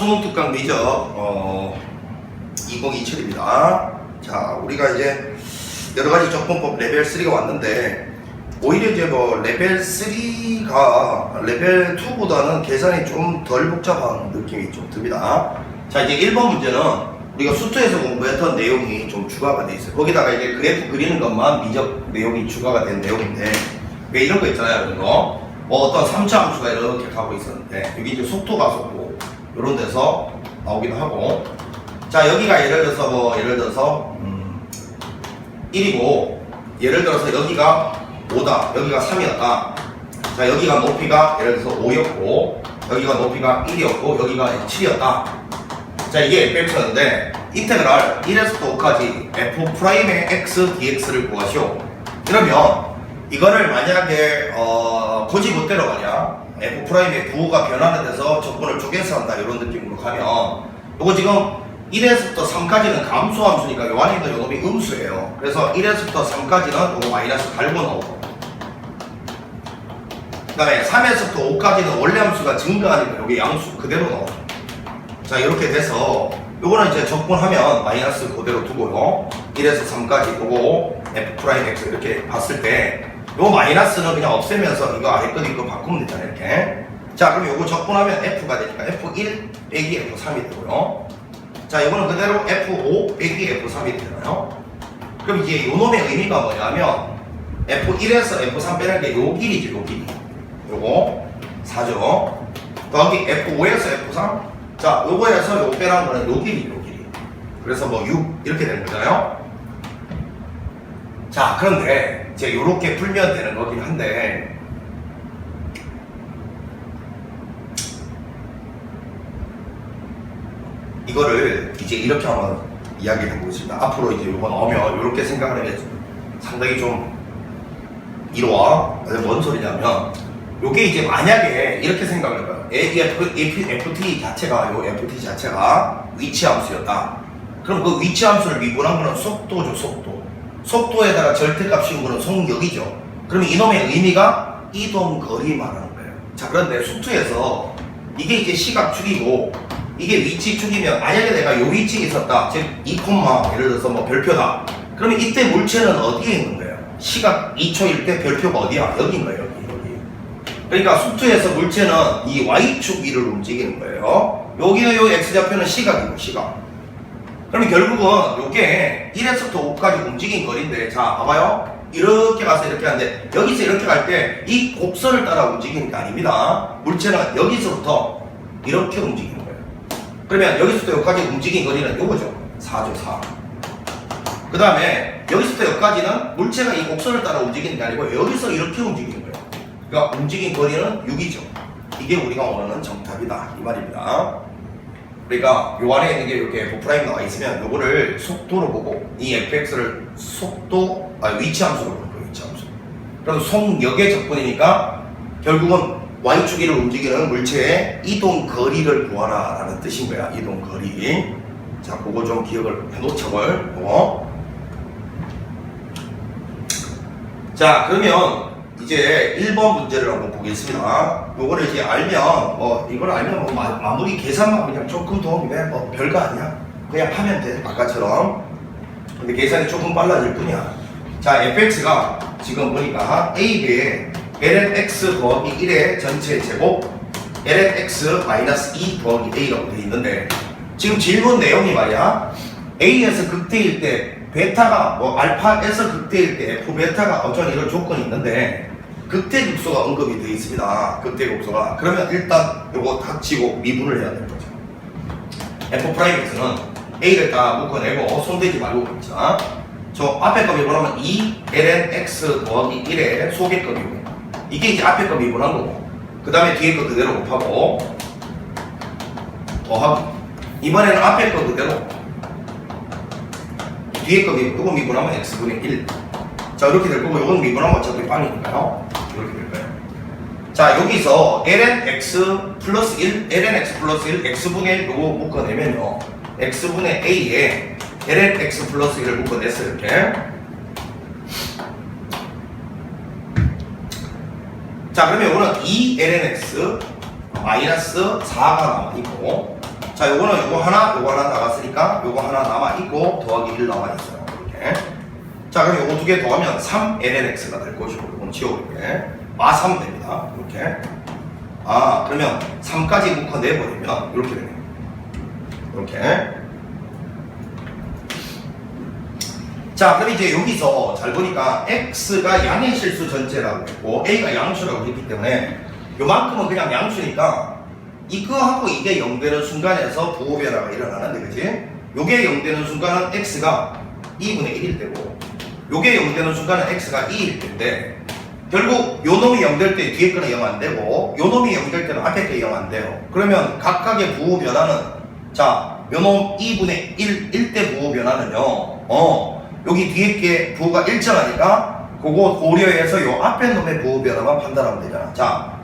수능특강 미적 2027입니다. 자, 우리가 이제 여러가지 적분법 레벨 3가 왔는데, 오히려 이제 뭐 레벨 3가 레벨 2보다는 계산이 좀 덜 복잡한 느낌이 좀 듭니다. 자, 이제 1번 문제는 우리가 수투에서 공부했던 내용이 좀 추가가 돼 있어요. 거기다가 이제 그래프 그리는 것만 미적 내용이 추가가 된 내용인데, 왜 이런 거 있잖아요. 이런 거. 뭐 어떤 3차 함수가 이렇게 가고 있었는데, 여기 이제 속도가 속도 이런 데서 나오기도 하고, 자, 여기가 예를 들어서 1이고, 예를 들어서 여기가 5다, 여기가 3이었다. 자, 여기가 높이가 예를 들어서 5였고, 여기가 높이가 1이었고, 여기가 7이었다. 자, 이게 fx였는데, 인테그랄 1에서 5까지 f'의 x dx를 구하시오. 그러면 이거를 만약에 고지못대로 말이야, f'의 부호가 변하는 데서 적분을 쪼개서 한다, 이런 느낌으로 가면, 이거 지금 1에서부터 3까지는 감소함수니까 요 안에 있는 요 놈이 음수예요. 그래서 1에서부터 3까지는 요거 마이너스 달고 나오고, 그 다음에 3에서부터 5까지는 원래 함수가 증가하니까 요게 양수 그대로 나오죠. 자, 이렇게 돼서 요거는 이제 적분하면 마이너스 그대로 두고요, 1에서 3까지 요거 f'x 이렇게 봤을 때 요 마이너스는 그냥 없애면서 이거 아래 거 이거 바꾸면 되잖아요. 이렇게. 자, 그럼 요거 적분하면 f가 되니까 f1 빼기 f3이 되고요. 자, 이거는 그대로 F5 빼기 F3이 되잖아요. 그럼 이제 요 놈의 의미가 뭐냐면, F1에서 F3 빼는 게 요 길이지, 요 길이. 요거 4죠. 더하기 F5에서 F3. 자, 요거에서 요 빼라는 거는 요 길이, 요 길이. 그래서 뭐 6 이렇게 되는 거잖아요. 자, 그런데 이제 요렇게 풀면 되는 거긴 한데, 이거를 이제 이렇게 한번 이야기를 해보겠습니다. 앞으로 이제 요거 나오면 이렇게 생각을 해야죠. 상당히 좀 이로와 뭔 소리냐면, 요게 이제 만약에 이렇게 생각을 해봐요. FT 자체가, 요 FT 자체가 위치함수였다. 그럼 그 위치함수를 미분한 거는 속도죠, 속도. 속도에다가 절대값 씌운 거는 속력이죠. 그러면 이놈의 의미가 이동 거리 말하는 거예요. 자, 그런데 수투에서 이게 이제 시각축이고, 이게 위치축이면, 만약에 내가 요 위치에 있었다, 즉 2, 예를 들어서 뭐 별표다. 그러면 이때 물체는 어디에 있는 거예요? 시각 2초일 때 별표가 어디야? 여기인 거예요, 여기. 그러니까 수투에서 물체는 이 y축 위를 움직이는 거예요. 여기는 요 x좌표는 시각이고, 시각. 그러면 결국은 요게 1에서부터 5까지 움직인 거리인데, 자, 봐봐요. 이렇게 가서 이렇게 하는데, 여기서 이렇게 갈 때 이 곡선을 따라 움직이는 게 아닙니다. 물체는 여기서부터 이렇게 움직이는 거예요. 그러면 여기서부터 여기까지 움직인 거리는 요거죠. 4죠, 4. 그 다음에 여기서부터 여기까지는 물체가 이 곡선을 따라 움직이는 게 아니고 여기서 이렇게 움직이는 거예요. 그러니까 움직인 거리는 6이죠. 이게 우리가 원하는 정답이다, 이 말입니다. 그러니까 요 안에 있는 게 이렇게 F' 나와 있으면 요거를 속도로 보고, 이 fx를 위치함수로 볼 거예요, 위치함수. 그래서 속력의 적분이니까 결국은 y축위를 움직이는 물체의 이동 거리를 구하라 라는 뜻인 거야, 이동 거리. 자, 그거 좀 기억을 해놓자고요. 자, 그러면 이제 1번 문제를 한번 보겠습니다. 요거를 이제 알면, 이걸 알면 마무리 계산만 그냥 조금 도움이 돼. 별거 아니야. 그냥 하면 돼, 아까처럼. 근데 계산이 조금 빨라질 뿐이야. 자, fx가 지금 보니까 a배에 lnx 더하기 1의 전체 제곱 lnx 마이너스 2 더하기 a라고 되어 있는데, 지금 질문 내용이 말이야, a에서 극대일 때 베타가 알파에서 극대일 때 f 베타가 어쩌니 이런 조건이 있는데, 극대 극소가 언급이 되어 있습니다. 극대 극소가. 그러면 일단 요거 닥치고 미분을 해야 되는 거죠. f'x는 a를 다 묶어내고 손대지 말고 있자. 저 앞에 거 미분하면 2 lnx 더하기 1의 속의 거 미분. 이게 이제 앞에 거 미분한 거고, 그 다음에 뒤에 거 그대로 곱하고 더하고, 이번에는 앞에 거 그대로 뒤에 거 미분, 이거 미분하면 x분의 1. 자, 이렇게 될 거고, 이건 미분하면 어차피 빵이니까요. 이렇게 될 거예요. 자, 여기서 lnx 플러스 1, lnx 플러스 1, x분의 1 요거 묶어내면요, x분의 a에 lnx 플러스 1을 묶어냈어요, 이렇게. 자, 그러면 이거는 2lnx 마이너스 4가 남아있고, 자, 요거 하나 나갔으니까 요거 하나 남아있고 더하기 1 남아있어요. 이렇게. 자, 그럼 요거 두 개 더하면 3lnx가 될 것이고, 요건 지워볼게. 마3 됩니다. 이렇게. 아, 그러면 3까지 묶어내버리면 이렇게 되네요. 이렇게. 자, 그럼 이제 여기서 잘 보니까 x가 양의 실수 전체라고 했고 a가 양수라고 했기 때문에 요만큼은 그냥 양수니까 이거하고 이게 0 되는 순간에서 부호 변화가 일어나는데, 그치? 요게 0 되는 순간은 x가 2분의 1일 때고, 요게 0 되는 순간은 x가 2일 때인데, 결국 요 놈이 0 될 때 뒤에 거는 0 안 되고, 요 놈이 0 될 때는 앞에 게 0 안 돼요. 그러면 각각의 부호 변화는, 자, 요 놈 2분의 1일 때 부호 변화는요, 여기 뒤에 게 부호가 일정하니까, 그거 고려해서 요 앞에 놈의 부호 변화만 판단하면 되잖아. 자,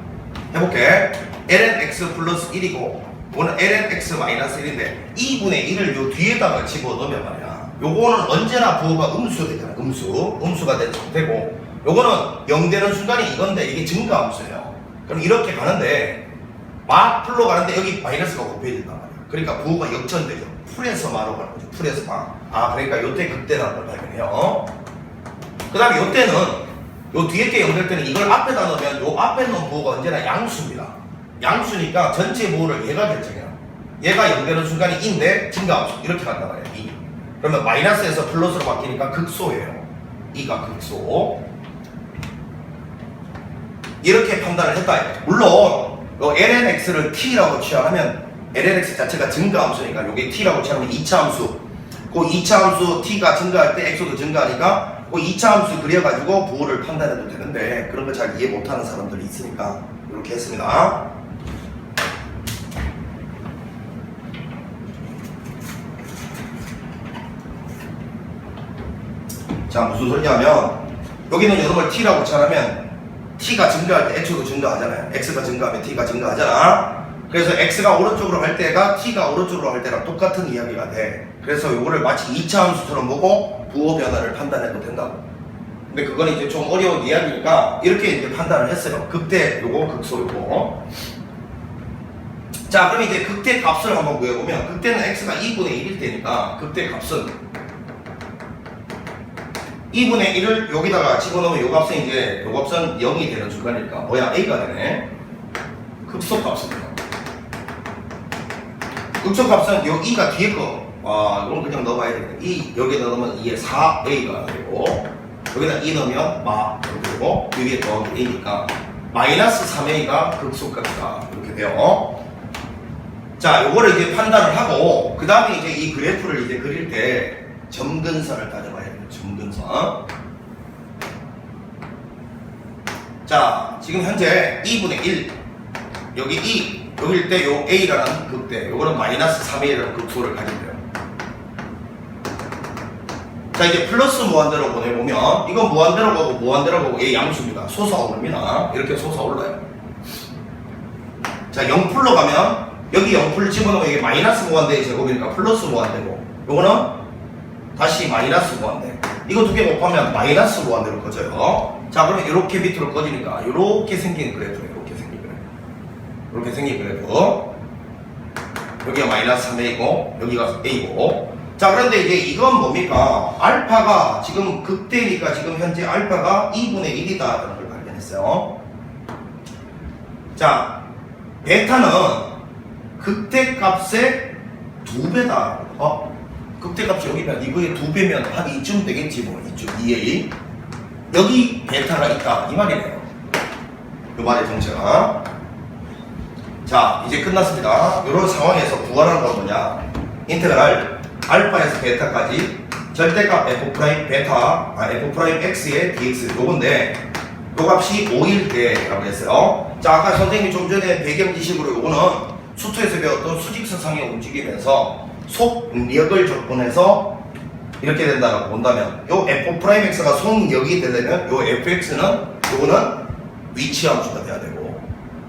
해볼게. lnx 플러스 1이고 이거는 lnx 마이너스 1인데 2분의 1을 요 뒤에다가 집어넣으면 말이야, 요거는 언제나 부호가 음수 되잖아. 음수가 된 상태고, 요거는 0 되는 순간이 이건데 이게 증가함수예요. 그럼 이렇게 가는데 막 풀로 가는데 여기 마이너스가 곱해진단 말이야. 그러니까 부호가 역전되죠. 풀에서 마로 가는 거죠. 풀에서 마. 아, 그러니까 요때 극대라는 걸 발견해요. 그 다음에 요때는 요 뒤에 게 0 될 때는 이걸 앞에다 넣으면 요 앞에 넣은 부호가 언제나 양수입니다. 양수니까 전체 부호를 얘가 결정해요. 얘가 0 되는 순간이 2인데 증가함수 이렇게 간단 말이에요. 2. 그러면 마이너스에서 플러스로 바뀌니까 극소예요. 2가 극소. 이렇게 판단을 했다. 물론 lnx를 t라고 취하면 lnx 자체가 증가함수니까 요게 t라고 취하면 2차 함수. 그 2차 함수 t가 증가할 때 x도 증가하니까 그 2차 함수 그려가지고 부호를 판단해도 되는데, 그런 거 잘 이해 못하는 사람들이 있으니까 이렇게 했습니다. 자, 무슨 소리냐면 여기는 요놈을 t라고 취하면 t가 증가할 때 x도 증가하잖아요. x가 증가하면 t가 증가하잖아. 그래서 x가 오른쪽으로 갈 때가 t가 오른쪽으로 갈 때랑 똑같은 이야기가 돼. 그래서 요거를 마치 2차 함수처럼 보고 부호 변화를 판단해도 된다고. 근데 그건 이제 좀 어려운 이야기니까 이렇게 이제 판단을 했어요. 극대 요거, 극소 요거. 자, 그럼 이제 극대 값을 한번 구해보면, 극대는 x가 2분의 1일 때니까 극대 값은 2분의 1을 여기다가 집어넣으면 요 값은 이제 요 값은 0이 되는 순간이니까 뭐야, a가 되네. 극소값입니다. 극소값은 요 2가 뒤에 거, 이건 그냥 넣어봐야 되겠네. 2 여기에 넣으면 2에 4a가 되고, 여기다 2 넣으면 마 이렇게 되고, 여기에 더하기 a니까 마이너스 3a가 극소값이다 이렇게 돼요. 자, 요거를 이제 판단을 하고, 그 다음에 이제 이 그래프를 이제 그릴 때 점근선을 따져봐야 돼요. 점근선. 자, 지금 현재 2분의 1 여기 2 여기일 때 요 a라는 극대, 요거는 마이너스 3a라는 극소를 가진대요. 자, 이제 플러스 무한대로 보내보면 이건 무한대로 가고 무한대로 가고 얘 양수입니다. 솟아오릅니다. 이렇게 솟아올라요. 자, 0풀로 가면 여기 0풀 집어넣으면 이게 마이너스 무한대의 제곱이니까 플러스 무한대고, 요거는 다시 마이너스 무한대. 이거 두 개 곱하면 마이너스 무한대로 커져요. 자, 그러면 이렇게 밑으로 꺼지니까 이렇게 생긴 그래프예요. 이렇게 생긴 그래프. 이렇게 생긴 그래프. 여기가 마이너스 3a이고 여기가 a고. 자, 그런데 이제 이건 뭡니까? 알파가 지금 극대니까 지금 현재 알파가 2분의 1이다 라는 걸 발견했어요. 자, 베타는 극대 값의 2배다. 극대값이 여기면 이거의 2배면 한 이쯤 되겠지 뭐. 이쯤 2a. 여기 베타가 있다 이 말이네요. 이 말의 정체가. 자, 이제 끝났습니다. 이런 상황에서 구하라는 건 뭐냐, 인테그랄 알파에서 베타까지 절대값 f 프라임 베타 f 프라임 x의 dx 요건데, 요 값이 5일 때라고 했어요. 자, 아까 선생님이 좀 전에 배경 지식으로 요거는 수투에서 배웠던 수직선상에 움직이면서 속력을 조건해서 이렇게 된다고 본다면, 요 f'(x가 속력이 되려면 요 fx는 요거는 위치함수가 돼야 되고,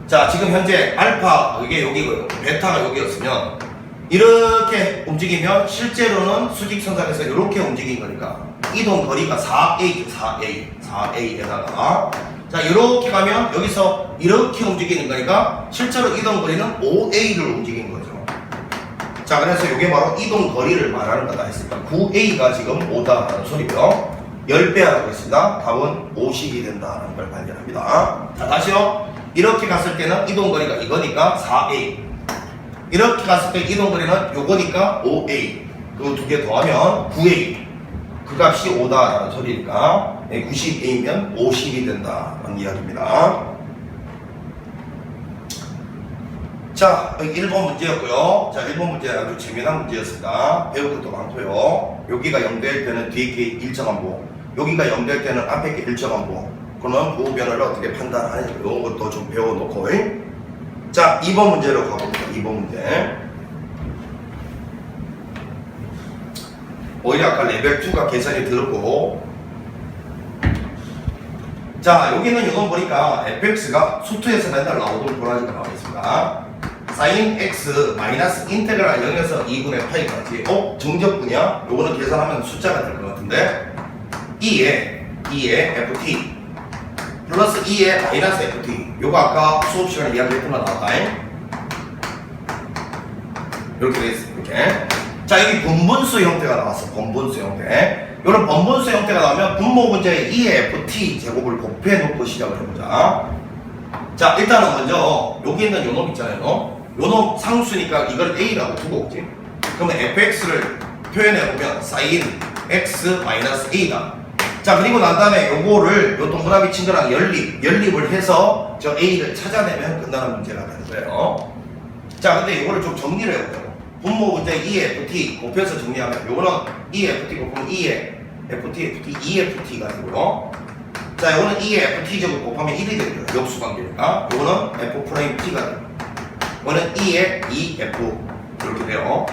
자, 지금 현재 알파 이게 여기고요, 베타가 여기였으면 이렇게 움직이면 실제로는 수직선상에서 이렇게 움직인 거니까 이동 거리가 4a, 4a에다가 자, 이렇게 가면 여기서 이렇게 움직이는 거니까 실제로 이동 거리는 5a를 움직인 거죠. 자, 그래서 이게 바로 이동 거리를 말하는 거다 했으니까 9a가 지금 5다라는 소리고요. 10배 하고 있습니다. 답은 50이 된다는 걸 발견합니다. 자, 다시요. 이렇게 갔을 때는 이동 거리가 이거니까 4a. 이렇게 갔을 때 이동 거리는 요거니까 5a. 그 두 개 더하면 9a. 그 값이 5다라는 소리니까 90a면 50이 된다는 이야기입니다. 자, 1번 문제였고요. 자, 1번 문제 아주 재미난 문제였습니다. 배울 것도 많고요. 여기가 0될 때는 뒤에 게 일정한 부, 여기가 0될 때는 앞에 게 일정한 부. 그러면 부호 변화를 어떻게 판단하는지 이런 것도 좀 배워놓고. 자, 2번 문제로 가봅니다. 2번 문제. 오히려 아까 레벨 2가 계산이 들었고, 자, 여기는 이건 보니까 fx가 수투에서 맨날 나오도록 보라지가 나와 있습니다. sin x 마이너스 인테그랄 0에서 2분의 파이까지. 정적분이야? 요거는 계산하면 숫자가 될 것 같은데 2에 ft 플러스 2에 마이너스 ft. 요거 아까 수업 시간에 이야기했던 거 나왔다. 이렇게 돼 있어. 이렇게. 자, 여기 분분수 형태가 나왔어. 분분수 형태. 이런 번분수 형태가 나오면 분모 문제에 2의 ft 제곱을 곱해 놓고 시작을 해보자. 자, 일단은 먼저 여기 있는 요놈 있잖아요. 요놈 상수니까 이걸 a라고 두고 오지. 그러면 fx를 표현해보면 sin x 마이너스 a다. 자, 그리고 난 다음에 요거를 요 동그라미 친 거랑 연립을 해서 저 a를 찾아내면 끝나는 문제가 되는 거예요. 자, 근데 요거를 좀 정리를 해보자고. 분모 문제 2ft 곱해서 정리하면 요거는 2ft 곱하면 2에 ft, 2ft가 되고요. 자, 요거는 2에 ft 제곱 곱하면 1이 되고요. 역수 관계니까. 요거는 f't가 되고. 요거는 2에 2f 이렇게 돼요.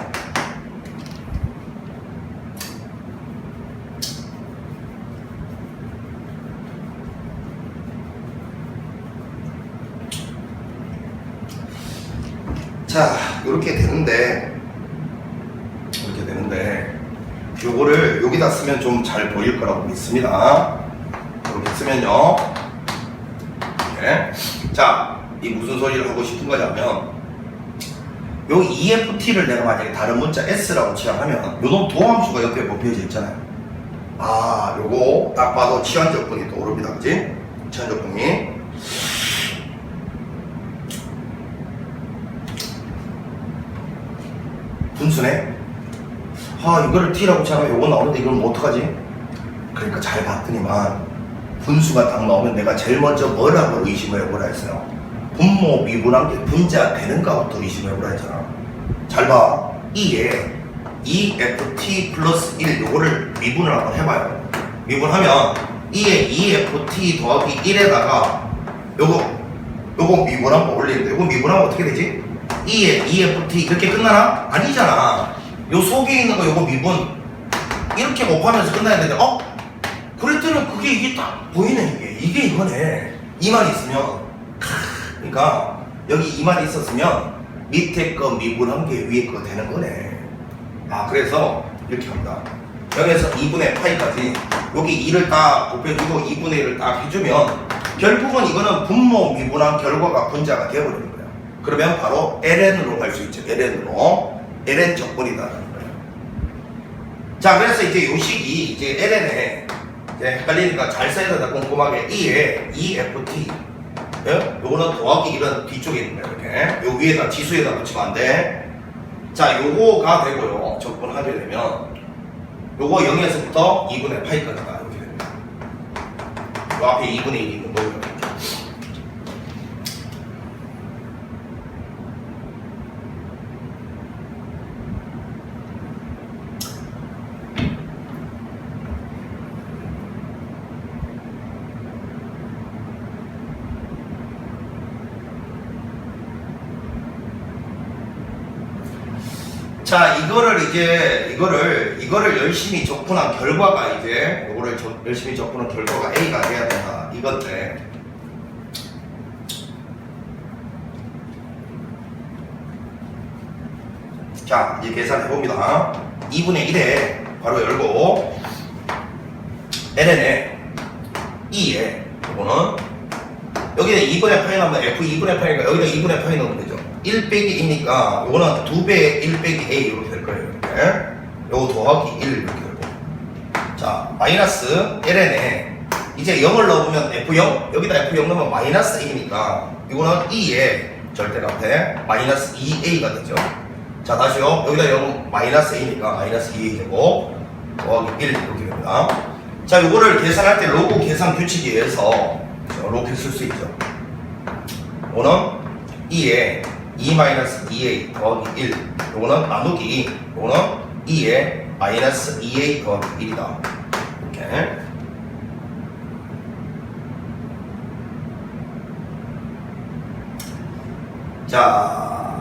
자, 이렇게 되는데 요거를 여기다 쓰면 좀 잘 보일 거라고 믿습니다. 이렇게 쓰면요. 네. 자, 이 무슨 소리를 하고 싶은 거냐면 요 EFT를 내가 만약에 다른 문자 S라고 취합하면 요놈 도함수가 옆에 뽑혀져 있잖아요. 아, 요거 딱 봐도 치환적분이 떠오릅니다. 그치? 치환적분이. 분수네? 아, 이거를 T라고 치면 요거 나오는데 이걸 뭐 어떡하지? 그러니까 잘 봤더니만 분수가 딱 나오면 내가 제일 먼저 뭐라고 의심을 해보라 했어요. 분모 미분한 게 분자 되는가부터 의심을 해보라 했잖아. 잘 봐. 2에 2ft 플러스 1 요거를 미분을 한번 해봐요. 미분하면 2에 2ft 더하기 1에다가 요거 미분한 거 올리는데 요거 미분하면 어떻게 되지? 2에 2ft 이렇게 끝나나? 아니잖아. 요 속에 있는 거 요거 미분 이렇게 곱하면서 끝나야 되는데 그랬더니 그게 이게 딱 보이네. 이게 이거네. 이만 있으면 그러니까 여기 이만 있었으면 밑에 거 미분한 게 위에 거 되는 거네. 아, 그래서 이렇게 합니다. 여기에서 2분의 파이까지 여기 2를 딱 곱해주고 2분의 1을 딱 해주면 결국은 이거는 분모 미분한 결과가 분자가 되어버리는 거예요. 그러면 바로 ln으로 갈 수 있죠. ln으로. ln 적분이다라는 거예요. 자, 그래서 이제 요 식이 이제 ln에 이제 헷갈리니까 잘 써야 된다. 꼼꼼하게 2에 2ft. 예? 요거는 더하기 1은 뒤쪽에 있는 거예요. 이렇게. 요 위에다 지수에다 붙이면 안 돼. 자, 요거가 되고요. 적분하게 되면 요거 0에서부터 2분의 파이까지가 이렇게 됩니다. 요 앞에 2분의 1이 있는 거고요. 자, 이거를 열심히 적분한 결과가 요거를 열심히 적분한 결과가 A가 돼야 된다. 이건데. 자, 이제 계산해봅니다. 2분의 1에 바로 열고, ln에 2에, 요거는, 여기에 2분의 파이 나오면 F 2분의 파이니까 여기다 2분의 파이 넣으면 되죠. 1 빼기 2니까 요거는 2배 1 빼기 a 이렇게 될 거예요. 이렇게. 요거 더하기 1 이렇게 되고. 자, 마이너스 ln에 이제 0을 넣으면 f0 여기다 f0 넣으면 마이너스 a니까 이거는 2의 절대값에 마이너스 2a가 되죠. 자, 다시요. 여기다 0 마이너스 a니까 마이너스 2a 되고 더하기 1 이렇게 됩니다. 자, 요거를 계산할 때 로그 계산 규칙에 의해서 이렇게 쓸 수 있죠. 요거는 2에 2-2a 더하기 1 요거는 나누기 요거는 2에 마이너스 2a 더하기 1이다. 이렇게. 자,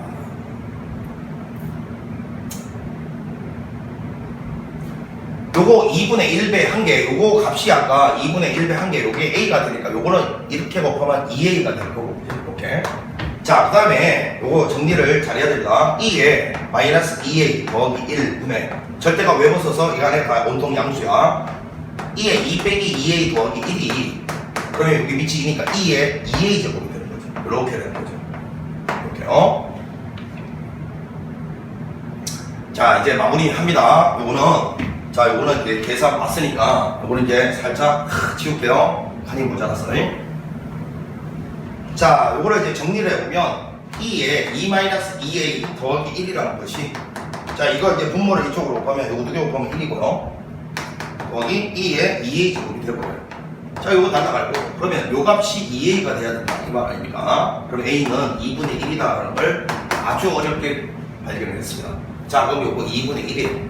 요거 2분의 1배 한 개, 요거 값이 아까 2분의 1배 한 개, 요게 a가 되니까 요거는 이렇게 곱하면 2a가 될 거고, 이렇게. 자, 그 다음에 요거 정리를 잘 해야 됩니다. 2에 마이너스 2a 더하기 1분의 절대값 외부 써서 이 안에 다 온통 양수야. 2에 2 빼기 2a 더하기 1이 그러면 여기 밑이 2니까 2에 2a 제곱이 되는 거죠. 이렇게 되는 거죠. 이렇게요. 자, 이제 마무리합니다. 요거는 자, 요거는 이제 계산 봤으니까 요거는 이제 살짝 치울게요. 간이 모자랐어. 자, 요거를 이제 정리를 해보면 2에 2-2a 더하기 1이라는 것이 자, 이거 이제 분모를 이쪽으로 곱하면 요거 두 개 곱하면 1이고요. 더하기 2에 2a 제곱이 되고요. 자, 요거 날라갈 거고 그러면 요 값이 2a가 돼야 된다 이 말 아닙니까? 그럼 a는 2분의 1이다라는 걸 아주 어렵게 발견을 했습니다. 자, 그럼 요거 2분의 1이에요.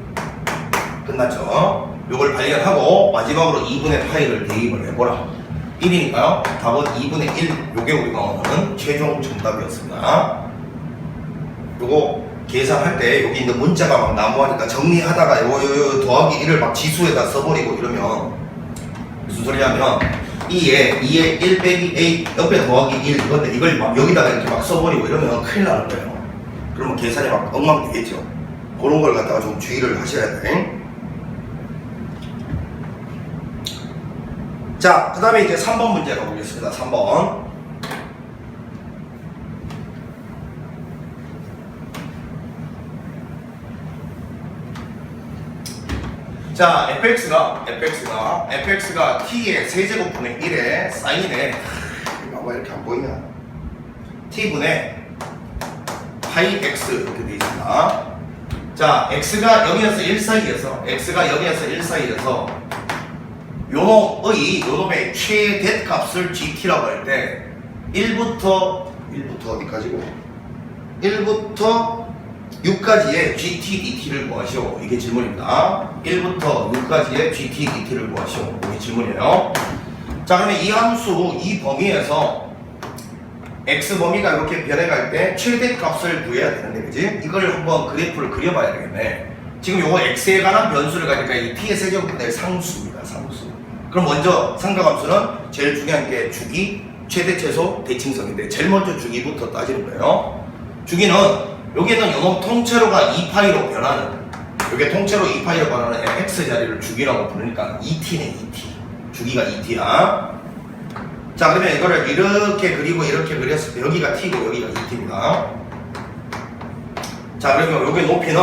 끝났죠? 요걸 발견하고 마지막으로 2분의 파이를 대입을 해보라. 1이니까요. 답은 2분의 1. 요게 우리가 원하는 최종 정답이었습니다. 요거 계산할 때 여기 있는 문자가 막 나무하니까 정리하다가 요 더하기 1을 막 지수에다 써버리고 이러면 무슨 소리냐면 2에 1 빼기 a 옆에 더하기 1 이건데 이걸 막 여기다가 이렇게 막 써버리고 이러면 큰일 나는 거예요. 그러면 계산이 막 엉망되겠죠. 그런 걸 갖다가 좀 주의를 하셔야 돼. 자, 그 다음에 이제 3번 문제 가보겠습니다. 3번. 자, fx가 t의 세제곱분의 1에 사인에 왜 이렇게 안 보이냐? t분의 파이 x 이렇게 되어 있습니다. 자, x가 0에서 1 사이에서 요놈의 최대값을 gt라고 할 때 1부터 어디까지고? 1부터 6까지의 gt dt를 구하시오. 이게 질문입니다. 1부터 6까지의 gt dt를 구하시오. 이게 질문이에요. 자, 그러면 이 함수, 이 범위에서 x 범위가 이렇게 변해갈 때 최대값을 구해야 되는데, 그지? 이걸 한번 그래프를 그려봐야 되겠네. 지금 요거 x에 관한 변수를 가니까 이 t의 세제곱분의 상수입니다. 상수. 그럼 먼저 삼각함수는 제일 중요한 게 주기, 최대, 최소, 대칭성인데 제일 먼저 주기부터 따지는 거예요. 주기는 여기에는 요놈 통째로가 2파이로 변하는, 요게 통째로 2파이로 변하는 x 자리를 주기라고 부르니까 2t네. 2t. 주기가 2t야. 자, 그러면 이거를 이렇게 그리고 이렇게 그렸을 때 여기가 t고 여기가 2t입니다. 자, 그러면 요게 높이는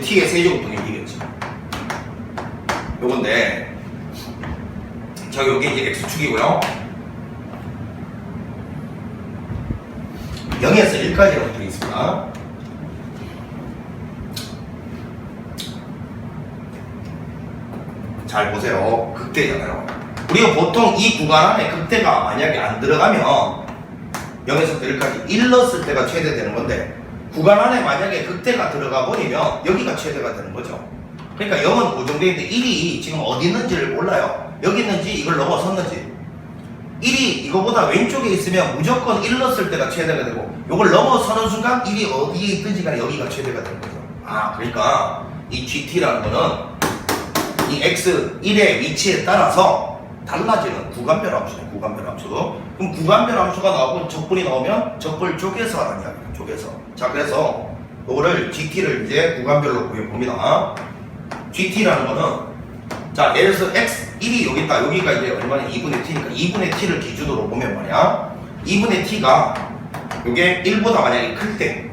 t의 세제곱분의 1이겠죠. 요건데 자, 요게 이제 x축이고요. 0에서 1까지라고 되어 있습니다. 잘 보세요. 극대잖아요. 우리가 보통 이 구간 안에 극대가 만약에 안 들어가면 0에서 1까지 1 넣었을 때가 최대 되는 건데 구간 안에 만약에 극대가 들어가 버리면 여기가 최대가 되는 거죠. 그러니까 0은 고정되어 있는데 1이 지금 어디 있는지를 몰라요. 여기 있는지 이걸 넘어섰는지. 1이 이거보다 왼쪽에 있으면 무조건 1 넣었을 때가 최대가 되고 이걸 넘어서는 순간 1이 어디에 있든지 간에 여기가 최대가 되는 거죠. 아, 그러니까 이 GT라는 거는 이 X 1의 위치에 따라서 달라지는 구간별 함수네. 구간별 함수. 그럼 구간별 함수가 나오고 적분이 나오면 적분 쪼개서 하는 이야기다. 쪼개서. 자, 그래서 이거를 GT를 이제 구간별로 구해봅니다. GT라는 거는 자, 예를 들어서 x 1이 여기 있다. 여기가 이제 얼마나 2분의 t니까 2분의 t를 기준으로 보면 말이야. 2분의 t가 요게 1보다 만약에 클 때,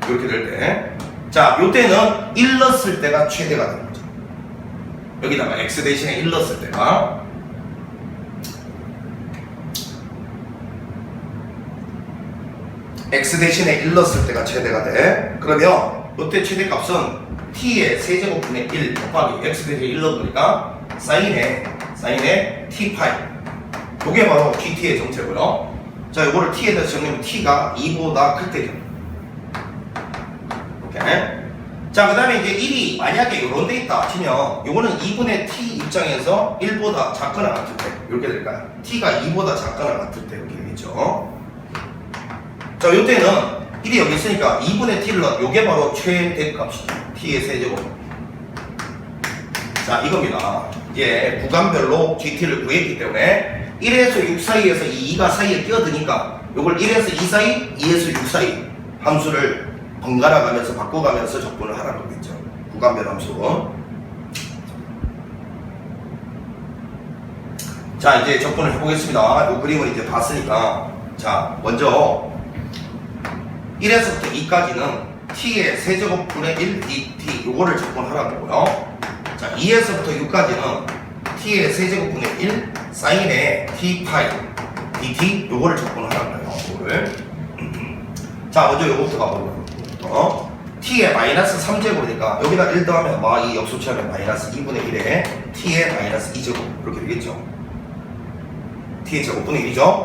이렇게 될 때. 자, 요때는 1 넣었을 때가 최대가 되는 거죠. 여기다가 x 대신에 1 넣었을 때가. x 대신에 1 넣었을 때가 최대가 돼. 그러면 요때 최대값은 t의 세제곱분의 1 곱하기 x 대신에 1 넣으니까 사인의 t 파이. 요게 바로 dt의 정체고요. 자, 요거를 t에 대해서 정리하면 t가 2보다 클 때죠. 오케이. 자, 그 다음에 이제 1이 만약에 요런 데 있다 치면 요거는 2분의 t 입장에서 1보다 작거나 같을 때 이렇게 될까요? t가 2보다 작거나 같을 때 이렇게 되겠죠. 자, 요때는 1이 여기 있으니까 2분의 t를 넣어. 요게 바로 최대값이죠. t의 세제곱. 자, 이겁니다. 이제 구간별로 gt를 구했기 때문에 1에서 6 사이에서 이 2가 사이에 끼어드니까 요걸 1에서 2 사이, 2에서 6 사이 함수를 번갈아 가면서 바꿔가면서 적분을 하라는 거겠죠. 구간별 함수. 자, 이제 적분을 해보겠습니다. 이 그림을 이제 봤으니까. 자, 먼저 1에서부터 2까지는 t의 세제곱분의 1 dt 요거를 적분하라는 거고요. 자, 2에서부터 6까지는 t의 세제곱분의 1 사인의 t 파이 dt 요거를 적분하라는 거예요. 요거를. 자, 먼저 요거부터 가보고요. t의 마이너스 3제곱이니까 여기다 1 더하면 이 역수치하면 마이너스 2분의 1에 t의 마이너스 2제곱 이렇게 되겠죠. t의 제곱분의 1이죠.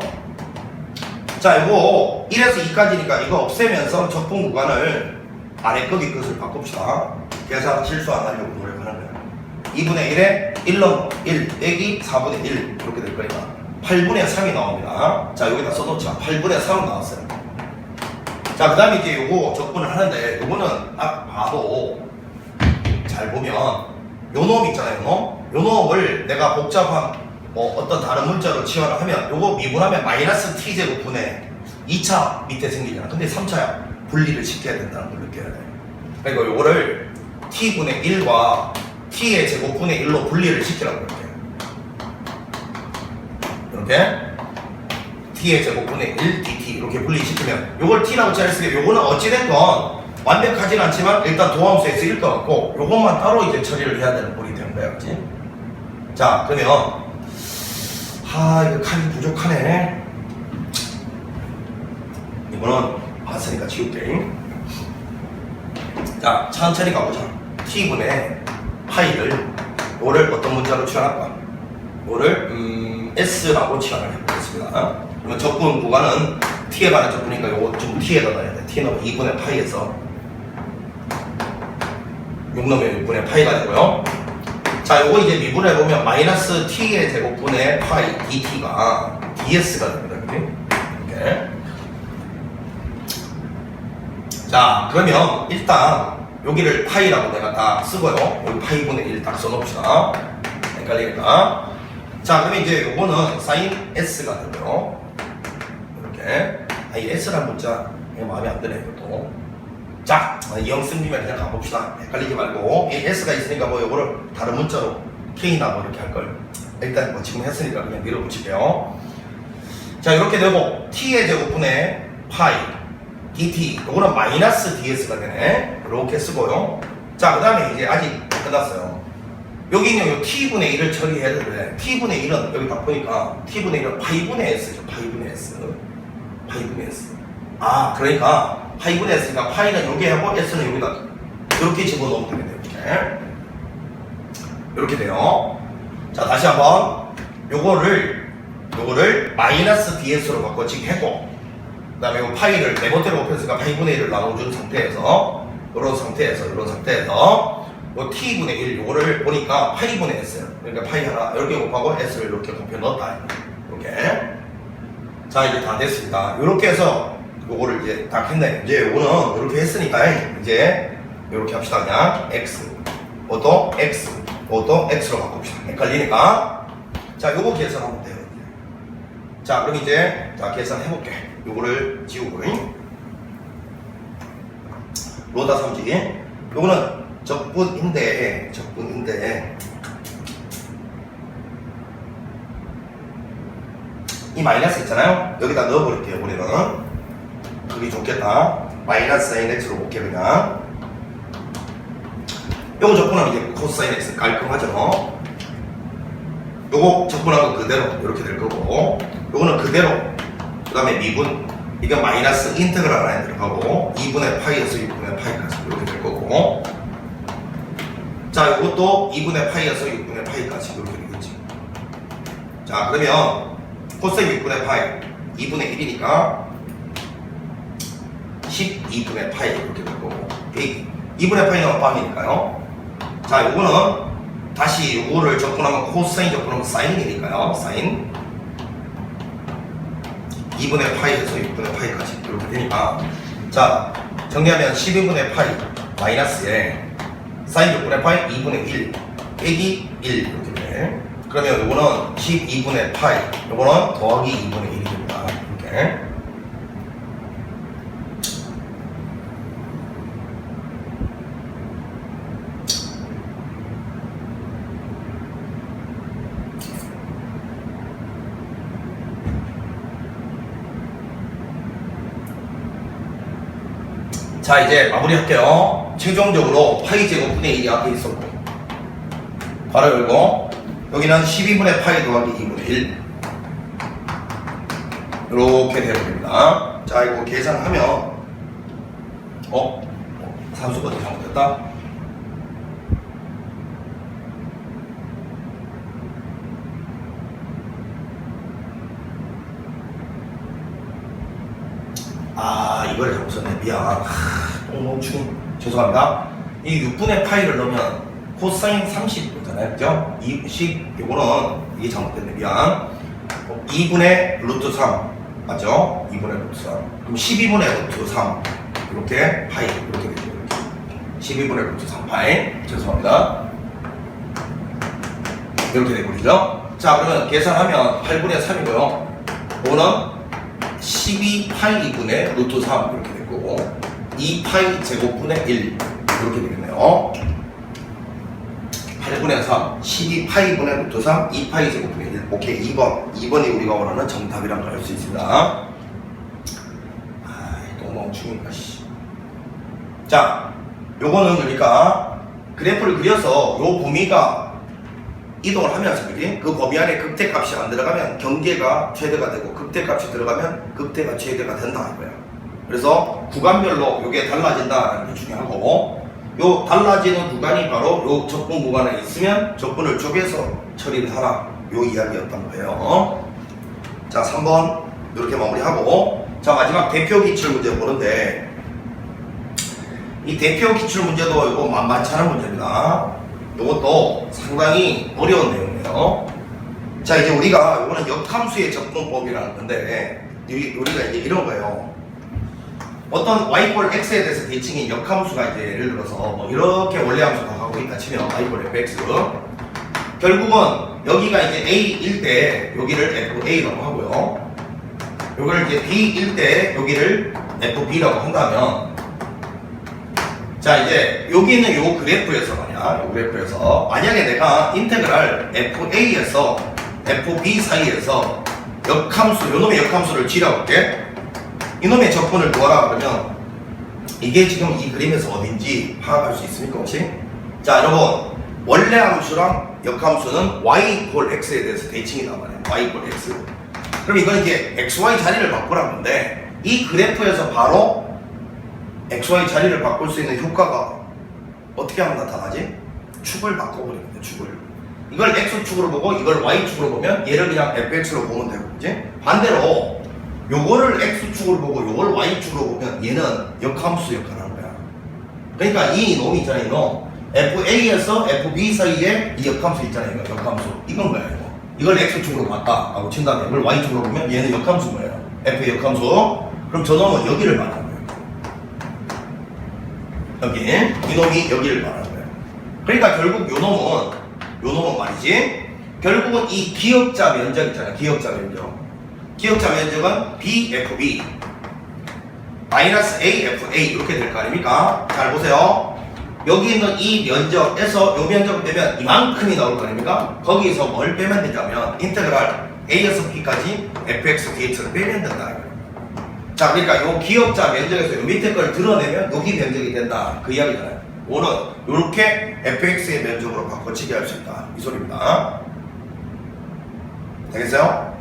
자, 이거 1에서 2까지니까 이거 없애면서 적분 구간을 아래 거 위 것을 바꿉시다. 계산 실수 안 하려고 노력하는 거예요. 2분의 1에 1 넣어 1 빼기 4분의 1 이렇게 될 거니까 8분의 3이 나옵니다. 자, 여기다 써놓자. 8분의 3 나왔어요. 자, 그 다음에 이제 요거 적분을 하는데 요거는 딱 봐도 잘 보면 요 놈 있잖아요. 요 놈을 내가 복잡한 어떤 다른 문자로 치환을 하면 요거 미분하면 마이너스 t제곱분의 2차 밑에 생기잖아. 근데 3차야. 분리를 시켜야 된다는 걸 느껴야 돼. 그러니까 요거를 t분의 1과 t의 제곱분의 1로 분리를 시키라고 이렇게 t의 제곱분의 1 dt 이렇게 분리시키면 요걸 t라고 잘 쓰게. 요거는 어찌됐건 완벽하진 않지만 일단 도함수에 쓰일 것 같고 요것만 따로 이제 처리를 해야 되는 꼴이 되는 거야. 그치? 자, 그러면 이거 칸이 부족하네. 이거는 봤으니까 지울게. 자, 천천히 가보자. t분의 파이를 요를 어떤 문자로 치환할까? 요를 s라고 치환을 해보겠습니다. 그러면 적분 구간은 t에 관한 적분이니까 요거 좀 t에다 넣어야 돼. t 넣으면 2분의 파이에서 6 넣으면 6분의 파이가 되고요. 자, 요거 이제 미분해보면 마이너스 t의 제곱분의 파이 dt가 ds가 됩니다. 이렇게. 자, 그러면 일단 여기를 파이라고 내가 딱 쓰고요. 여기 파이분의 1 딱 써놓읍시다. 헷갈리니까. 자, 그러면 이제 요거는 사인 s가 되고요. 이렇게. 이 s란 문자 마음에 안 드네, 이것도. 자, 영승님에 그냥 가봅시다. 헷갈리지 말고. 이 s가 있으니까 뭐 요거를 다른 문자로 k나 뭐 이렇게 할 걸. 일단 뭐 지금 했으니까 그냥 밀어붙일게요. 자, 이렇게 되고 t의 제곱분의 파이 dt 요거는 마이너스 ds가 되네. 이렇게 쓰고요. 자, 그 다음에 이제 아직 안 끝났어요. 여기는 요 t분의 1을 처리해야 되는데 t분의 1은 여기 딱 보니까 t분의 1은 파이분의 s죠. 파이분의 s. 파이분의 s. 그러니까 파이분의 s니까 파이는 여기 하고 s는 여기다 이렇게 집어넣으면 되겠네요. 이렇게 돼요. 자, 다시 한번 요거를 마이너스 ds로 바꿔 지금 했고, 그 다음에 요 파이를 네 번째로 곱했으니까 파이분의 1을 나눠준 상태에서 이런 상태에서 요 t분의 1 요거를 보니까 파이분의 s, 그러니까 파이 하나 이렇게 곱하고 s를 이렇게 곱해 넣었다. 이렇게. 자, 이제 다 됐습니다. 이렇게 해서 요거를 이제 딱 했네. 이제 요거는 이렇게 했으니까 이제 이렇게 합시다. 그냥 x 요것도 x 요것도 x로 바꿉시다. 헷갈리니까. 자, 요거 계산하면 돼요. 자, 그럼 이제 계산해볼게. 요거를 지우고 로다 3지. 요거는 적분인데 이 마이너스 있잖아요. 여기다 넣어버릴게요. 우리는 그게 좋겠다. 마이너스 sin x로 볼게 그냥. 요거 적분하면 이제 코사인 x 깔끔하죠. 요거 적분한 거 그대로 이렇게 될 거고, 요거는 그대로. 그 다음에 미분, 이건 마이너스 인테그랄 안에 들어가고 2분의 파이에서 6분의 파이까지 이렇게 될 거고, 자 요것도 2분의 파이에서 6분의 파이까지 이렇게 되겠지. 자 그러면 코사인 6분의 파이 2분의 1이니까 12분의 파이 이렇게 될 거고, 2분의 파이는 빵이니까요. 자 요거는 다시 요거를 적분하면 코사인 적분하면 사인이니까요. 사인 2분의 파이에서 6분의 파이까지 이렇게 되니까, 자 정리하면 12분의 파이 마이너스 1 사인 6분의 파이 2분의 1 빼기 1 이렇게 돼. 그러면 요거는 12분의 파이, 요거는 더하기 2분의 1이 됩니다. 이렇게. 자 이제 마무리 할게요. 최종적으로 파이 제곱분의 1이 앞에 있었고, 바로 열고 여기는 12분의 파이 더하기 2분의 1 이렇게 되어버립니다. 자 이거 계산하면 산수가 어디 잘못됐다. 이걸 잘못 썼네. 미안. 똥멍충. 죄송합니다. 이 6분의 파이를 넣으면 코사인 30이잖아요. 그죠? 20, 요거는 이게 잘못됐네. 미안. 2분의 루트 3. 맞죠? 2분의 루트 3. 그럼 12분의 루트 3. 이렇게 파이. 이렇게 되죠. 12분의 루트 3 파이. 죄송합니다. 이렇게 되버리죠. 자, 그러면 계산하면 8분의 3이고요. 5는 12파이 2분의 루트 3 이렇게 될 거고, 2파이 제곱분의 1 이렇게 되겠네요. 8분의 3, 12파이 분의 루트 3, 2파이 제곱분의 1. 오케이, 2번이 우리가 원하는 정답이란 걸 알 수 있습니다. 또 멍충이가 씨. 자, 요거는 그러니까 그래프를 그려서 요 범위가 이동을 하면서, 그지? 그 범위 안에 극대값이 안 들어가면 경계가 최대가 되고, 극대값이 들어가면 극대가 최대가 된다 이거야. 그래서 구간별로 이게 달라진다는 게 중요하고, 요 달라지는 구간이 바로 요 적분 구간에 있으면 적분을 쪼개서 처리를 하라, 요 이야기였던 거예요. 자 3번 이렇게 마무리하고, 자 마지막 대표 기출 문제 보는데, 이 대표 기출 문제도 이거 만만치 않은 문제입니다. 이것도 상당히 어려운 내용이에요. 자 이제 우리가 이거는 역함수의 접근법이라는 건데, 우리가 이제 이런 거예요. 어떤 y꼴 x에 대해서 대칭인 역함수가 이제 예를 들어서 뭐 이렇게 원래함수가 하고 있다 치면 y꼴 fx, 결국은 여기가 이제 a일 때 여기를 fa라고 하고요, 여기를 이제 b일 때 여기를 fb라고 한다면, 자 이제 여기는 요 그래프에서 말이야, 요 그래프에서 만약에 내가 인테그랄 fa에서 fb 사이에서 역함수, 요놈의 역함수를 지려볼게. 이놈의 적분을 구하라 그러면 이게 지금 이 그림에서 어딘지 파악할 수 있습니까 혹시? 자 여러분, 원래 함수랑 역함수는 y 꼴 x에 대해서 대칭이란 말이에요. y 꼴 x. 그럼 이건 이제 xy 자리를 바꾸라는 건데, 이 그래프에서 바로 xy 자리를 바꿀 수 있는 효과가 어떻게 하면 나타나지? 축을 바꿔버리면 돼. 축을. 이걸 x축으로 보고 이걸 y축으로 보면 얘를 그냥 fx로 보면 되고, 그치? 반대로 요거를 x축으로 보고 요걸 y축으로 보면 얘는 역함수 역할을 하는 거야. 그러니까 이 놈이 있잖아요. 이놈 fa에서 fb 사이에 이 역함수 있잖아요. 이거 역함수 이건 거야. 이걸 x축으로 봤다 하고 친 다음에 이걸 y축으로 보면 얘는 역함수인 거예요. f의 역함수. 그럼 저 놈은 여기를 말하는 거예요. 여기 이놈이 여기를 말하는 거예요. 그러니까 결국 요 놈은 말이지, 결국은 이 기역자 면적 있잖아요. 기역자 면적. 기역자 면적은 BFB 마이너스 AFA 이렇게 될 거 아닙니까? 잘 보세요. 여기 있는 이 면적에서 이 면적을 빼면 이만큼이 나올 거 아닙니까? 거기서 뭘 빼면 되냐면 인테그랄 A에서 B까지 fx dx를 빼면 된다. 자, 그러니까 요 기억자 면적에서 요 밑에 걸 드러내면 여기 면적이 된다. 그 이야기잖아요. 오늘 요렇게 fx의 면적으로 바꿔치기 할 수 있다. 이 소리입니다. 되겠어요?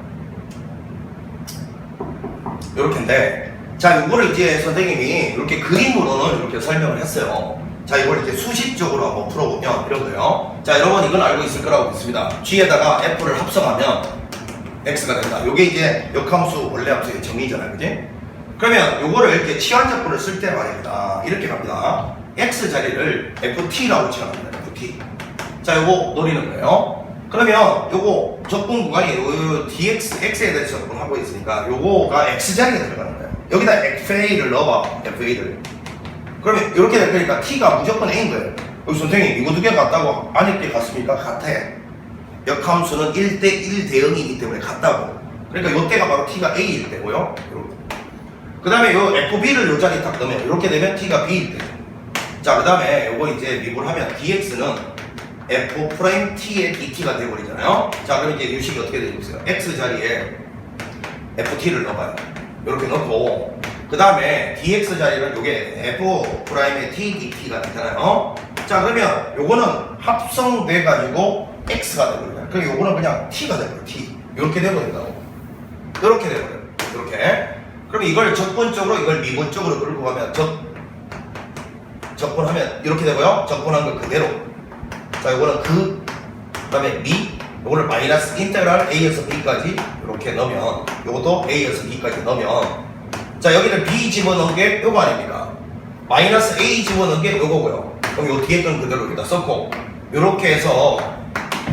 요렇게인데, 자, 요거를 이제 선생님이 이렇게 그림으로는 이렇게 설명을 했어요. 자, 이걸 이제 수식적으로 한번 풀어보면 이런 거예요. 자, 여러분 이건 알고 있을 거라고 믿습니다. g에다가 f를 합성하면 x가 된다. 요게 이제 역함수 원래 함수의 정의잖아요. 그지? 그러면 요거를 이렇게 치환적분을 쓸 때 말입니다. 이렇게 갑니다. x 자리를 ft라고 치환합니다. ft. 자, 요거 노리는 거예요. 그러면 요거 적분 구간이 요 dx, x에 대해서 적분하고 있으니까 요거가 x 자리에 들어가는 거예요. 여기다 fa를 넣어봐. fa를. 그러면 이렇게 될 거니까 t가 무조건 a인 거예요. 여기 선생님 이거 두 개 같다고 안에 게 같습니까? 같아. 역함수는 1대1 대응이기 때문에 같다고. 그러니까 요때가 바로 t가 a일 때고요. 그 다음에 요 fb를 요 자리에 딱 넣으면 이렇게 되면 t가 b일 때죠. 자, 그 다음에 요거 이제 미분하면 dx는 f't의 dt가 되어버리잖아요. 자, 그럼 이제 유식이 어떻게 되고 있어요? x 자리에 ft를 넣어봐요. 이렇게 넣고 그 다음에 dx 자리는 요게 f'의 t dt가 되잖아요. 자, 그러면 요거는 합성돼 가지고 x가 되버려요. 그럼 요거는 그냥 t가 되버려요. t. 요렇게 되버린다고. 요렇게 되버려요. 요렇게. 그럼 이걸 적분적으로 이걸 미분적으로 끌고 가면 적분하면 이렇게 되고요. 적분한 거 그대로. 자, 요거는 그 다음에 미 요거를 마이너스 인테그랄 a에서 b까지 이렇게 넣으면 요것도 a에서 b까지 넣으면 자, 여기는 b 집어넣은 게 요거 아닙니까? 마이너스 a 집어넣은 게 요거고요. 그럼 요 뒤에 건 그대로 여기다 썼고 요렇게 해서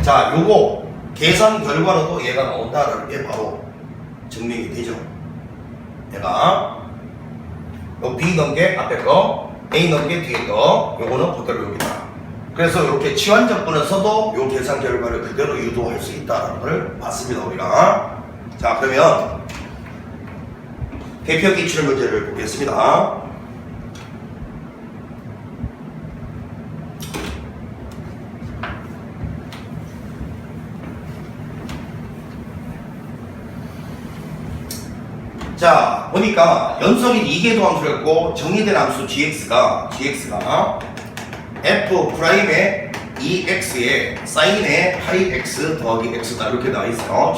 자, 요거 계산 결과로도 얘가 나온다라는 게 바로 증명이 되죠. 얘가 요 b 넣은 게 앞에 거 a 넣은 게 뒤에 거 요거는 그대로 여기다. 그래서 이렇게 치환적분을 써도 요 계산 결과를 그대로 유도할 수 있다는 걸 봤습니다, 우리가. 자, 그러면 대표 기출 문제를 보겠습니다. 자, 보니까 연속인 2개 도함수를 했고 정의된 함수 gx가 f'의 2x에 사인의 파이 x 더하기 x다 이렇게 나와 있어요.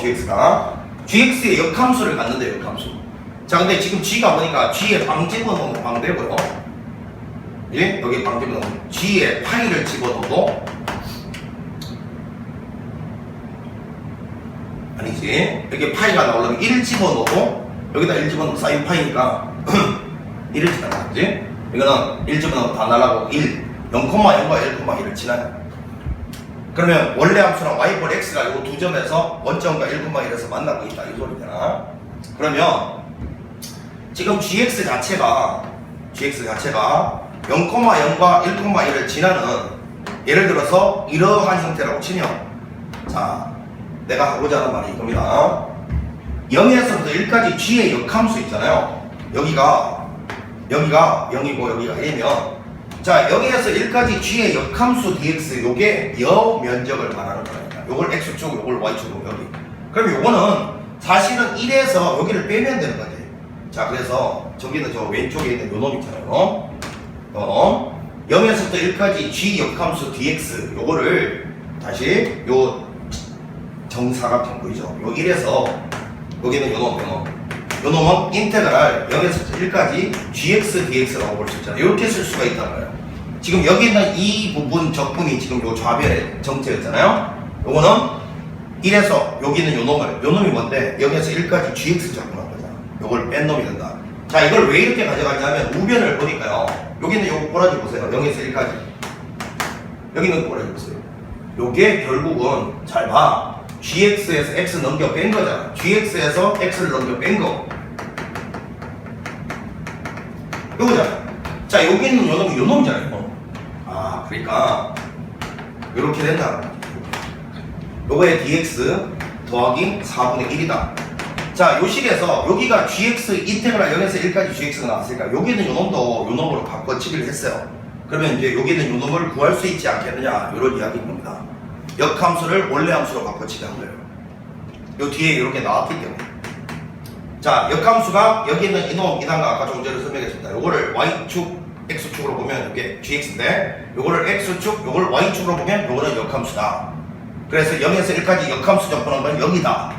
gx의 역함수를 갖는데 역함수. 자, 근데 지금 g가 보니까 g에 방 집어넣으면 방 되고요. 예? 여기 방 집어넣으면 g에 파이를 집어넣어도 아니지. 여기 파이가 나오려면 1 집어넣고 여기다 1 집어넣으면 사인 파이니까 1을 지나가지. 이거는 1 집어넣으면 다 날라가고 1 0,0과 1,1을 지나요. 그러면 원래 함수랑 y x가 이 두 점에서 원점과 1,1에서 만나고 있다 이 소리잖아. 그러면 지금 gx 자체가 0,0과 1,1을 지나는 예를 들어서 이러한 형태라고 치면 자, 내가 하고자 하는 말이 이겁니다. 0에서부터 1까지 g의 역함수 있잖아요. 여기가 0이고 여기가 1이면 자, 여기에서 1까지 g의 역함수 dx 요게 여면적을 말하는 거니까 요걸 x축 요걸 y축으로 여기. 그럼 요거는 사실은 1에서 여기를 빼면 되는 거지. 자, 그래서 저기는 저 왼쪽에 있는 요 놈 있잖아요. 0에서부터 1까지 g 역함수 dx 요거를 다시 요 정사각형 보이죠? 요 1에서 여기는 요 놈은 인테그랄 0에서부터 1까지 gx dx라고 볼 수 있잖아요. 이렇게 쓸 수가 있다는 거예요. 지금 여기 있는 이 부분 적분이 지금 요 좌변의 정체였잖아요. 요거는 1에서 여기 있는 요 놈이 뭔데 0에서 1까지 gx 적분한 거잖아. 요걸 뺀 놈이 된다. 자, 이걸 왜 이렇게 가져가냐면 우변을 보니까요. 여기 있는 요 꼬라지 보세요. 0에서 1까지. 여기 있는 꼬라지 보세요. 요게 결국은 잘 봐. gx에서 x 넘겨 뺀 거잖아. gx에서 x를 넘겨 뺀 거. 요거잖아. 자, 여기 있는 요 놈이잖아요. 아, 그러니까 요렇게 된다. 요거의 dx 더하기 4분의 1이다. 자, 요 식에서 여기가 gx 인테그랄 0에서 1까지 gx가 나왔으니까 여기 있는 요 놈으로 바꿔치기를 했어요. 그러면 이제 여기 있는 요 놈을 구할 수 있지 않겠느냐 이런 이야기인 겁니다. 역함수를 원래 함수로 바꿔치기 한 거예요. 요 뒤에 이렇게 나왔기 때문에. 자, 역함수가 여기 있는 이놈, 이단과 아까 좀 전에 설명했습니다. 요거를 Y축, X축으로 보면 이게 GX인데, 요거를 X축, 요걸 Y축으로 보면 요거는 역함수다. 그래서 0에서 1까지 역함수 접근한 건 여기다.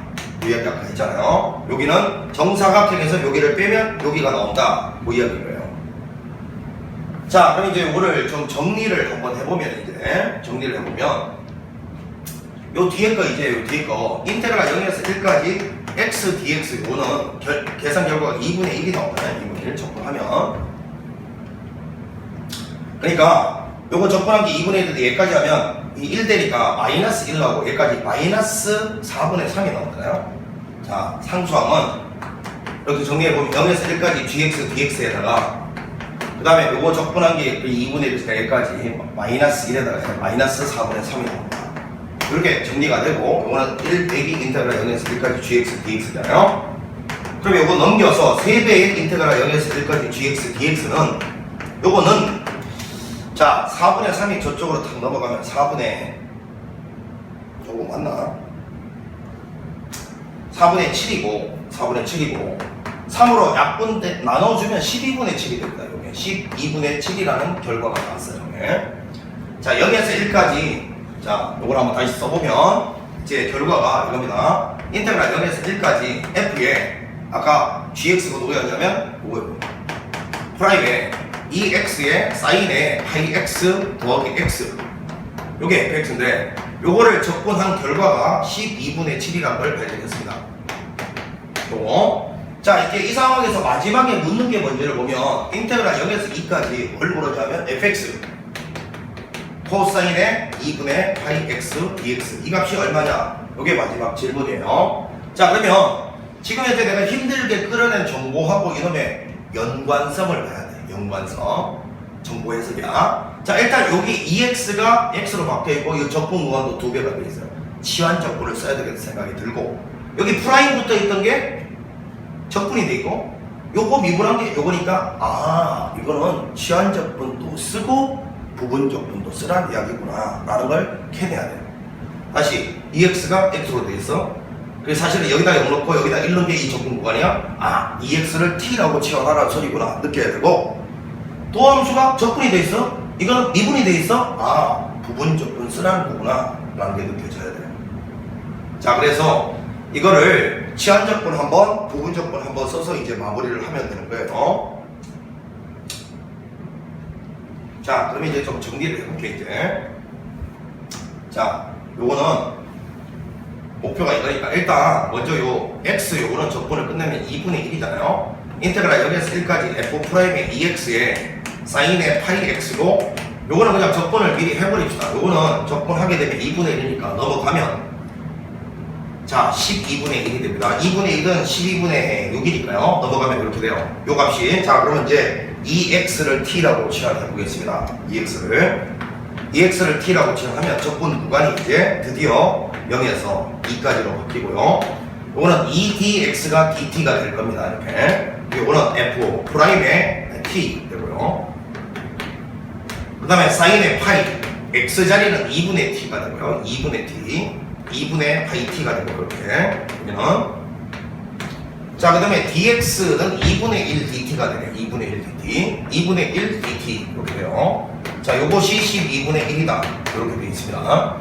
이 이야기 아까 했잖아요. 여기는 정사각형에서 여기를 빼면 여기가 나온다. 그 이야기예요. 자, 그럼 이제 요거를 좀 정리를 한번 해보면, 이제, 정리를 해보면, 요 뒤에 거, 이제 요 뒤에 거, 인테그랄 0에서 1까지 x dx, 요거는 계산 결과가 2분의 1이 나오잖아요. 2분의 1 접근하면. 그러니까, 요거 접근한 게 2분의 1인데 얘까지 하면, 이 1 되니까 마이너스 1 나오고 얘까지 마이너스 4분의 3이 나오잖아요. 자, 상수항은, 이렇게 정리해보면 0에서 1까지 gx, dx에다가, 그 다음에 요거 접근한 게 2분의 1에서 여기까지 마이너스 1에다가 마이너스 4분의 3이 나옵니다. 이렇게 정리가 되고, 요거는 1 빼기 인테그랄 0에서 1까지 gx, dx잖아요. 그럼 요거 넘겨서 3배의 인테그랄 0에서 1까지 gx, dx는 요거는 자, 4분의 3이 저쪽으로 탁 넘어가면 4분의 요거 맞나? 4분의 7이고 4분의 7이고 3으로 약분 나눠주면 12분의 7이 됩니다. 요게 12분의 7이라는 결과가 나왔어요. 요게. 자, 0에서 1까지 자, 요걸 한번 다시 써보면 이제 결과가 이겁니다. 인테그랄 0에서 1까지 f에 아까 gx가 누구였냐면 요거예요. 프라임에 2x에 사인에 파이 x 더하기 x 요게 fx인데 요거를 적분한 결과가 12분의 7이라는 걸 발견했습니다. 요거 자, 이제 이 상황에서 마지막에 묻는 게 뭔지를 보면 인테그랄 0에서 2까지 뭘 물어주냐면 fx 코사인의 2분의 파이 x dx 이 값이 얼마냐? 요게 마지막 질문이에요. 자, 그러면 지금 현재 내가 힘들게 끌어낸 정보하고 이놈의 연관성을 봐야 돼. 연관성 정보 해석이야. 자, 일단 여기 2x가 x로 바뀌어있고 이 적분 구간도 2배가 되어 있어요. 치환 적분을 써야 되겠다 생각이 들고 여기 프라임 붙어 있던 게 적분이 돼 있고 요거 미분한 게 요거니까 아, 이거는 치환 적분도 쓰고 부분 적분도 쓰라는 이야기구나 라는 걸 캐내야 돼요. 다시 2x가 x로 돼 있어. 그래서 사실은 여기다 0 넣고 여기다 1 넣은 게 이 적분 구간이야. 아, 2x를 t라고 치환하라는 소리구나 느껴야 되고 또 함수가 적분이 돼 있어. 이거는 미분이 돼 있어. 아, 부분 적분 쓰라는 거구나 라는 게 느껴져야 돼요. 자, 그래서 이거를 치환 적분 한번 부분 적분 한번 써서 이제 마무리를 하면 되는 거예요. 자, 그럼 이제 좀 정리를 해볼게 이제. 자, 요거는 목표가 이거니까 일단 먼저 요 x 요거는 적분을 끝내면 2분의 1이잖아요. 인테그랄 0에서 1까지 f'의 2x에 사인의 파이 x고 요거는 그냥 적분을 미리 해버립시다. 요거는 적분하게 되면 2분의 1이니까 넘어가면 자 12분의 1이 됩니다. 2분의 1은 12분의 6이니까요. 넘어가면 이렇게 돼요. 요 값이 자 그러면 이제 2x를 t라고 치환해 보겠습니다. 2x를 t라고 치환하면 적분 구간이 이제 드디어 0에서 2까지로 바뀌고요. 요거는 2dx가 dt가 될 겁니다. 이렇게. 요거는 f 프라임의 t 되고요. 그 다음에 사인의 파이 x 자리는 2분의 t가 되고요. 2분의 t 2분의 파이 t가 되고 이렇게 그러면 자 그 다음에 dx는 2분의 1 dt가 되네요. 2분의 1 dt 2분의 1 dt 이렇게 돼요. 자 요것이 12분의 1이다 이렇게 되어 있습니다.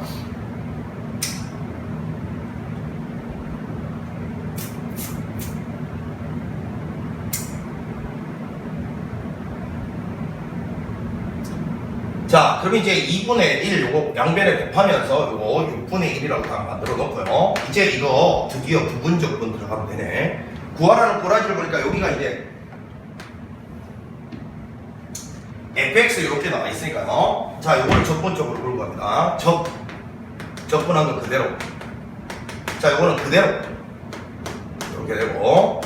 자, 그럼 이제 2분의 1 요거 양변에 곱하면서 요거 6분의 1이라고 다 만들어 놓고요. 이제 이거 드디어 부분적분 들어가면 되네. 구하라는 꼬라지를 보니까 여기가 이제 fx 이렇게 나와 있으니까요. 자, 요거를 적분적으로 끌고 갑니다. 적분한 건 그대로. 자, 요거는 그대로. 이렇게 되고.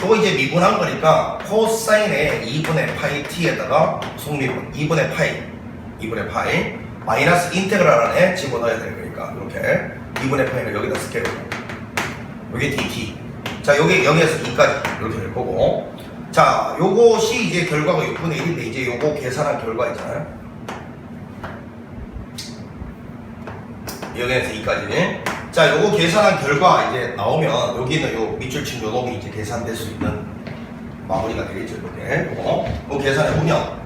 요거 이제 미분한 거니까 코사인의 2분의 파이 t에다가 속미분 2분의 파이 마이너스 인테그랄 안에 집어넣어야 되는 거니까 이렇게 2분의 파이를 여기다 쓸게요. 여기 dt 자 여기 0에서 2까지 이렇게 될 거고 자 요것이 이제 결과가 6분의 1인데 이제 요거 계산한 결과 있잖아요. 0에서 2까지 자, 요거 계산한 결과 이제 나오면 여기는 요 밑줄친 요 놈이 이제 계산될 수 있는 마무리가 되겠죠. 이렇게 요거 계산해 보면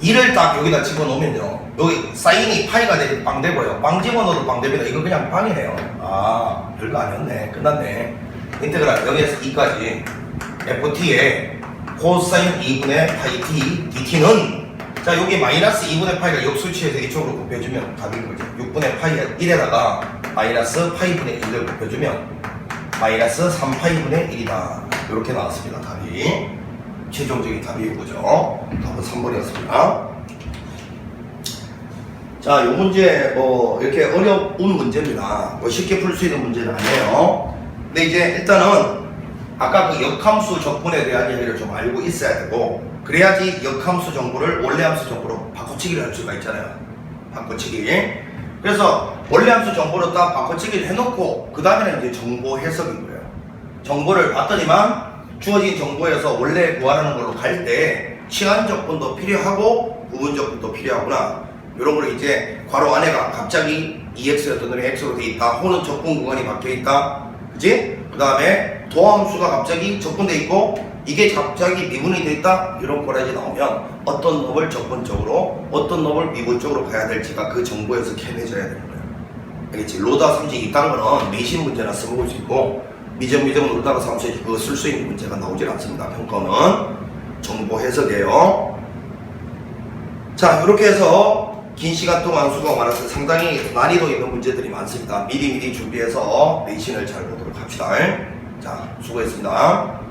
2를 딱 여기다 집어넣으면요, 여기 사인이 파이가 되면 빵 되고요. 빵 집어넣어도 빵 됩니다. 이거 그냥 빵이네요. 아, 별거 아니었네. 끝났네. 인테그랄 0에서 2까지 ft의 코사인 2분의 파이 t dt는, 자, 여기 마이너스 2분의 파이가 역수치해서 이쪽으로 곱해주면 답인 거죠. 6분의 파이 1에다가 마이너스 파이분의 1을 곱해주면 마이너스 3파이분의 1이다. 이렇게 나왔습니다. 답이. 최종적인 답이 이거죠. 답은 3번이었습니다. 자, 이 문제 뭐 이렇게 어려운 문제입니다. 뭐 쉽게 풀 수 있는 문제는 아니에요. 근데 이제 일단은 아까 그 역함수 적분에 대한 얘기를 좀 알고 있어야 되고, 그래야지 역함수 정보를 원래함수 정보로 바꿔치기를 할 수가 있잖아요. 바꿔치기. 그래서 원래함수 정보로 딱 바꿔치기를 해놓고 그 다음에는 이제 정보 해석인 거예요. 정보를 봤더니만 주어진 정보에서 원래 구하라는 걸로 갈 때 시간 적분도 필요하고 부분 적분도 필요하구나. 이런 걸 이제 괄호 안에가 갑자기 2x였던 놈이 x로 돼 있다. 호는 적분 구간이 바뀌어 있다. 그치? 그 다음에 도함수가 갑자기 적분돼 있고 이게 갑자기 미분이 돼 있다. 이런 거라지 나오면 어떤 놈을 적분적으로 어떤 놈을 미분적으로 가야 될지가 그 정보에서 캐내져야 되는 거예요. 알겠지? 로다 삼식 이딴 거는 내신 문제나 써먹을 수 있고, 미적으로 로다가 삼식 그거 쓸 수 있는 문제가 나오질 않습니다. 평가는 정보 해석이에요. 자, 이렇게 해서 긴 시간 동안 수고 많았어요. 상당히 난이도 있는 문제들이 많습니다. 미리 준비해서 내신을 잘 보도록 합시다. 자, 수고했습니다.